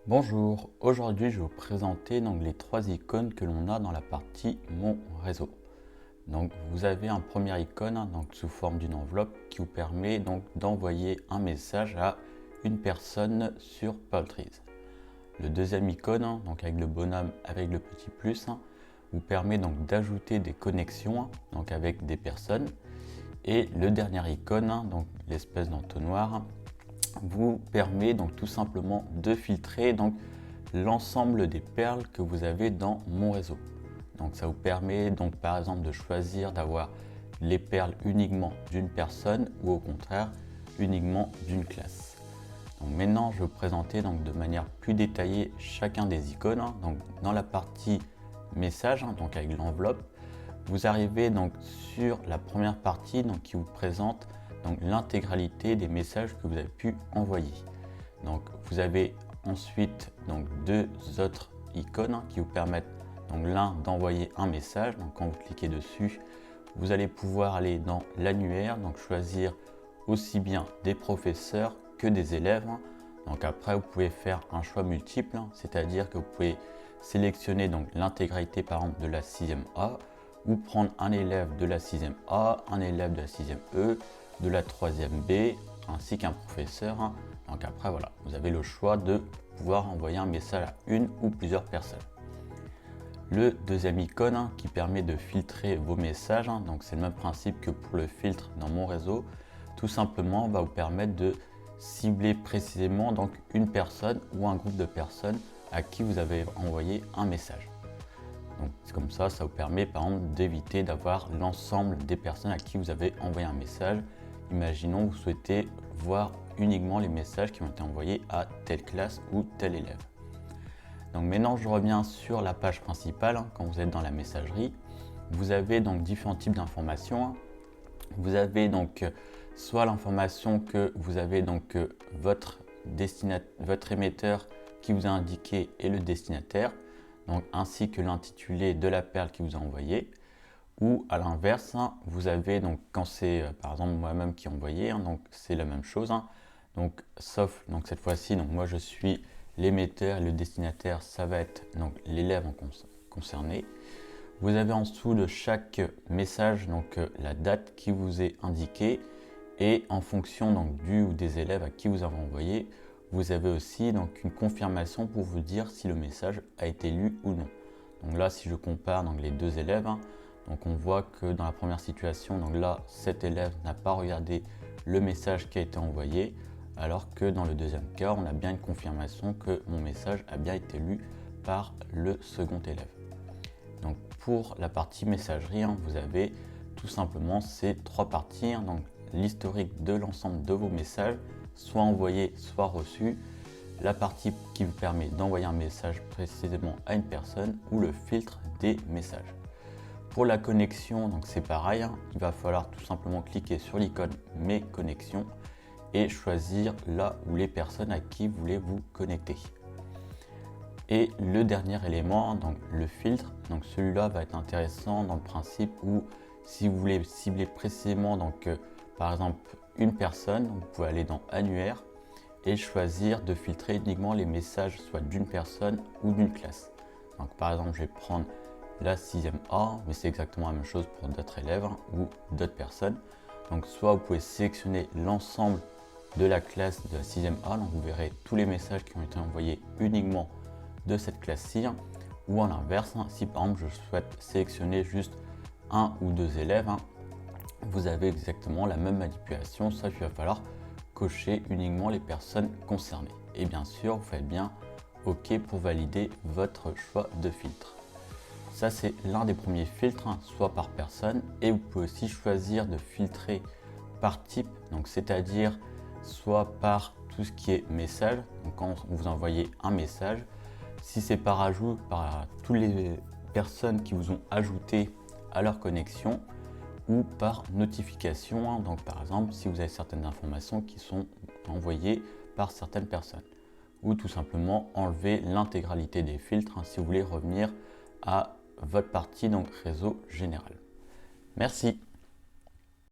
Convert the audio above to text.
Bonjour, aujourd'hui je vais vous présenter les trois icônes que l'on a dans la partie Mon réseau. Donc vous avez un premier icône sous forme d'une enveloppe qui vous permet d'envoyer un message à une personne sur Paltreeze. Le deuxième icône, avec le bonhomme avec le petit plus, vous permet d'ajouter des connexions avec des personnes. Et le dernier icône, l'espèce d'entonnoir, vous permet tout simplement de filtrer l'ensemble des perles que vous avez dans mon réseau. Donc ça vous permet par exemple de choisir d'avoir les perles uniquement d'une personne ou au contraire uniquement d'une classe. Donc maintenant je vais vous présenter de manière plus détaillée chacun des icônes. Donc dans la partie message, avec l'enveloppe, vous arrivez sur la première partie qui vous présente l'intégralité des messages que vous avez pu envoyer. Donc vous avez ensuite deux autres icônes qui vous permettent l'un d'envoyer un message. Donc quand vous cliquez dessus, vous allez pouvoir aller dans l'annuaire, choisir aussi bien des professeurs que des élèves. Donc après vous pouvez faire un choix multiple, c'est-à-dire que vous pouvez sélectionner l'intégralité par exemple de la 6e A, ou prendre un élève de la 6e A, un élève de la 6e E, de la 3e B, ainsi qu'un professeur. Donc après voilà, vous avez le choix de pouvoir envoyer un message à une ou plusieurs personnes. Le deuxième icône qui permet de filtrer vos messages, donc c'est le même principe que pour le filtre dans mon réseau, tout simplement va vous permettre de cibler précisément une personne ou un groupe de personnes à qui vous avez envoyé un message. Donc c'est comme ça vous permet par exemple d'éviter d'avoir l'ensemble des personnes à qui vous avez envoyé un message. Imaginons vous souhaitez voir uniquement les messages qui ont été envoyés à telle classe ou tel élève. Donc maintenant je reviens sur la page principale. Quand vous êtes dans la messagerie, vous avez différents types d'informations. Vous avez soit l'information que vous avez votre émetteur qui vous a indiqué et le destinataire, ainsi que l'intitulé de la perle qui vous a envoyé. Ou à l'inverse, vous avez quand c'est par exemple moi-même qui ai envoyé, c'est la même chose. Sauf cette fois-ci, moi je suis l'émetteur et le destinataire, ça va être l'élève concerné. Vous avez en dessous de chaque message la date qui vous est indiquée, et en fonction du ou des élèves à qui vous avez envoyé, vous avez aussi une confirmation pour vous dire si le message a été lu ou non. Donc là, si je compare les deux élèves, on voit que dans la première situation, là, cet élève n'a pas regardé le message qui a été envoyé, alors que dans le deuxième cas, on a bien une confirmation que mon message a bien été lu par le second élève. Donc pour la partie messagerie, vous avez tout simplement ces trois parties, l'historique de l'ensemble de vos messages, soit envoyés, soit reçus, la partie qui vous permet d'envoyer un message précisément à une personne, ou le filtre des messages. Pour la connexion, c'est pareil, il va falloir tout simplement cliquer sur l'icône Mes connexions et choisir là où les personnes à qui vous voulez vous connecter. Et le dernier élément, le filtre, celui-là va être intéressant dans le principe où si vous voulez cibler précisément par exemple une personne, vous pouvez aller dans Annuaire et choisir de filtrer uniquement les messages soit d'une personne ou d'une classe. Donc par exemple, je vais prendre la 6e A, mais c'est exactement la même chose pour d'autres élèves ou d'autres personnes. Donc soit vous pouvez sélectionner l'ensemble de la classe de la 6e A, vous verrez tous les messages qui ont été envoyés uniquement de cette classe-ci, ou à l'inverse, si par exemple je souhaite sélectionner juste un ou deux élèves, vous avez exactement la même manipulation, sauf qu'il va falloir cocher uniquement les personnes concernées. Et bien sûr, vous faites bien OK pour valider votre choix de filtre. Ça, c'est l'un des premiers filtres, soit par personne, et vous pouvez aussi choisir de filtrer par type, c'est-à-dire soit par tout ce qui est message, quand vous envoyez un message, si c'est par ajout, par toutes les personnes qui vous ont ajouté à leur connexion, ou par notification, donc par exemple si vous avez certaines informations qui sont envoyées par certaines personnes, ou tout simplement enlever l'intégralité des filtres si vous voulez revenir à votre partie réseau général. Merci.